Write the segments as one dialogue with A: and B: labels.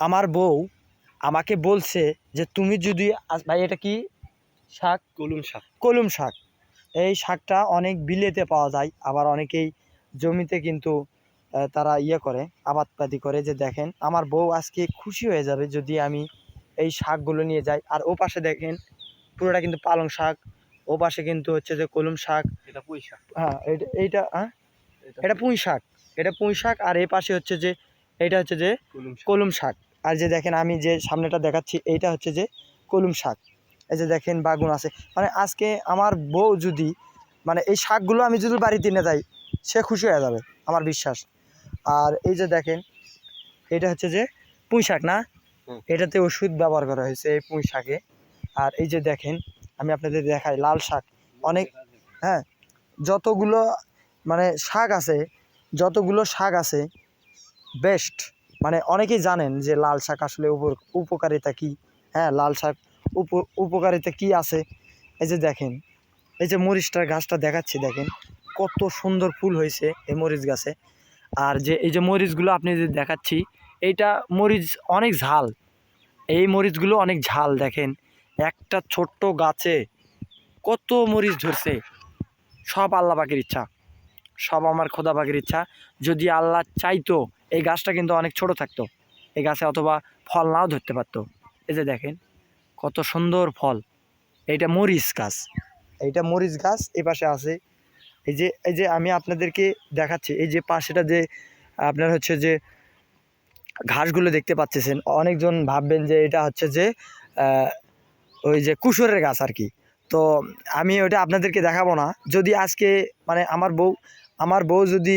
A: আমার বউ আমাকে বলছে যে তুমি যদি ভাই এটা কি শাক?
B: কলম শাক।
A: কলম শাক। এই শাকটা অনেক বিলেতে পাওয়া যায়, আবার অনেকেই জমিতে কিন্তু তারা করে আবাদপাতি করে। যে দেখেন আমার বউ আজকে খুশি হয়ে যাবে যদি আমি এই শাকগুলো নিয়ে যাই। আর ও পাশে দেখেন পুরোটা কিন্তু পালং শাক, ও পাশে কিন্তু হচ্ছে যে কলম শাক।
B: এটা পুঁই শাক।
A: হ্যাঁ এইটা এটা পুঁই শাক, এটা পুঁই শাক। আর এই পাশে হচ্ছে যে এইটা হচ্ছে যে কলম শাক। আর যে দেখেন আমি যে সামনেটা দেখাচ্ছি এইটা হচ্ছে যে কলম শাক। এই যে দেখেন বাগুন আছে। মানে আজকে আমার বউ যদি মানে এই শাকগুলো আমি যদি বাড়িতে নিয়ে যাই সে খুশি হয়ে যাবে আমার বিশ্বাস। আর এই যে দেখেন এটা হচ্ছে যে পুঁই শাক না, এটাতে ওষুধ ব্যবহার করা হয়েছে এই পুঁই শাকে। আর এই যে দেখেন আমি আপনাদের দেখাই লাল শাক অনেক। হ্যাঁ, যতগুলো মানে যতগুলো শাক আছে বেস্ট। মানে অনেকেই জানেন যে লাল শাক আসলে উপকারিতা কী। হ্যাঁ, লাল শাক উপকারিতা কী আছে। এই যে দেখেন এই যে মরিচটার গাছটা দেখাচ্ছি, দেখেন কত সুন্দর ফুল হয়েছে এই মরিচ গাছে। আর যে এই যে মরিচগুলো আপনি যে দেখাচ্ছি এইটা মরিচ অনেক ঝাল, এই মরিচগুলো অনেক ঝাল। দেখেন একটা ছোট্ট গাছে কত মরিচ ধরছে। সব আল্লাহ পাকের ইচ্ছা, সব আমার খোদা পাকের ইচ্ছা। যদি আল্লাহ চাইতো এই গাছটা কিন্তু অনেক ছোট থাকতো, এই গাছে অথবা ফল নাও ধরতে পারতো। এই যে দেখেন কত সুন্দর ফল। এইটা মরিচ গাছ, এইটা মরিচ গাছ এ পাশে আছে। এই যে আমি আপনাদেরকে দেখাচ্ছি এই যে পাশেটা যে আপনার হচ্ছে যে ঘাসগুলো দেখতে পাচ্ছেন, অনেকজন ভাববেন যে এটা হচ্ছে যে ওই যে কুসুরের গাছ আর কি। তো আমি ওটা আপনাদেরকে দেখাবো না। যদি আজকে মানে আমার বউ যদি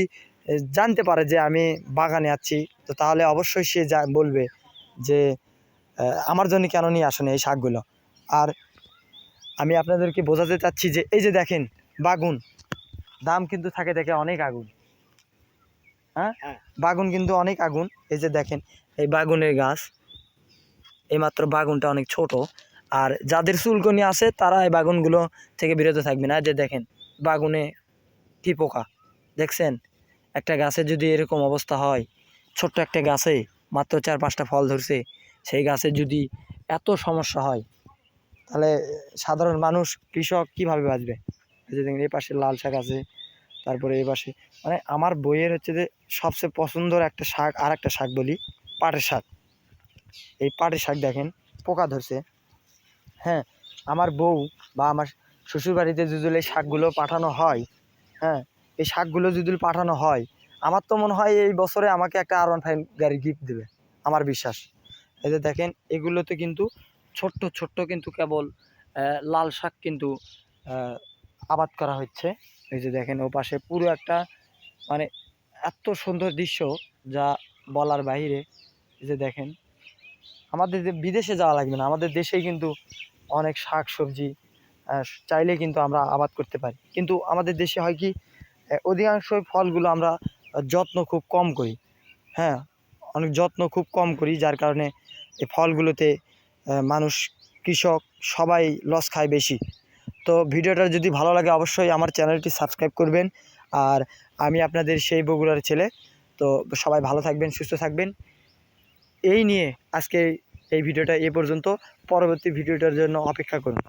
A: জানতে পারে যে আমি বাগানে আছি, তো তাহলে অবশ্যই সে বলবে যে আমার জন্য কেন নিয়ে আসেন এই শাকগুলো। আর আমি আপনাদেরকে বোঝাতে চাচ্ছি যে এই যে দেখেন বাগুন, দাম কিন্তু থাকে দেখে অনেক আগুন। হ্যাঁ, বাগুন কিন্তু অনেক আগুন। এই যে দেখেন এই বাগুনের গাছ, এইমাত্র বাগুনটা অনেক ছোট। আর যাদের চুলকনি আছে তারা এই বাগুনগুলো থেকে বিরত থাকবে না। যে দেখেন বাগুনে কি পোকা দেখছেন। একটা গাছে যদি এরকম অবস্থা হয়, ছোট্ট একটা গাছে মাত্র 4-5টা ফল ধরছে, সেই গাছে যদি এত সমস্যা হয় তাহলে সাধারণ মানুষ কৃষক কিভাবে বাঁচবে। এই যে দেখেন এই পাশে লাল শাক আছে, তারপরে এই পাশে মানে আমার বইয়ের হচ্ছে যে সবচেয়ে পছন্দের একটা শাক, আর একটা শাক বলি পাটের শাক। এই পাটের শাক দেখেন পোকা ধরছে। হ্যাঁ, আমার বউ বা আমার শ্বশুরবাড়িতে যদি এই শাকগুলো পাঠানো হয়, হ্যাঁ, এই শাকগুলো যদি পাঠানো হয়, আমার তো মনে হয় এই বছরে আমাকে একটা R15 গাড়ি গিফট দেবে আমার বিশ্বাস। এই যে দেখেন এগুলোতে কিন্তু ছোট্ট ছোট্ট কিন্তু কেবল লাল শাক কিন্তু আবাদ করা হচ্ছে। এই যে দেখেন ও পাশে পুরো একটা মানে এত সুন্দর দৃশ্য যা বলার বাইরে। এই যে দেখেন আমাদের যে বিদেশে যাওয়া লাগবে না, আমাদের দেশেই কিন্তু অনেক শাক সবজি চাইলে কিন্তু আমরা আবাদ করতে পারি। কিন্তু আমাদের দেশে হয় কি অধিকাংশ ফলগুলো আমরা যত্ন খুব কম করি। হ্যাঁ, অনেক যত্ন খুব কম করি, যার কারণে এই ফলগুলোতে মানুষ কৃষক সবাই লস খায় বেশি। তো ভিডিওটা যদি ভালো লাগে অবশ্যই আমার চ্যানেলটি সাবস্ক্রাইব করবেন। আর আমি আপনাদের সেই বগুড়ার ছেলে। তো সবাই ভালো থাকবেন, সুস্থ থাকবেন। এই নিয়ে আজকে এই ভিডিওটা এ পর্যন্ত। পরবর্তী ভিডিওটার জন্য অপেক্ষা করুন।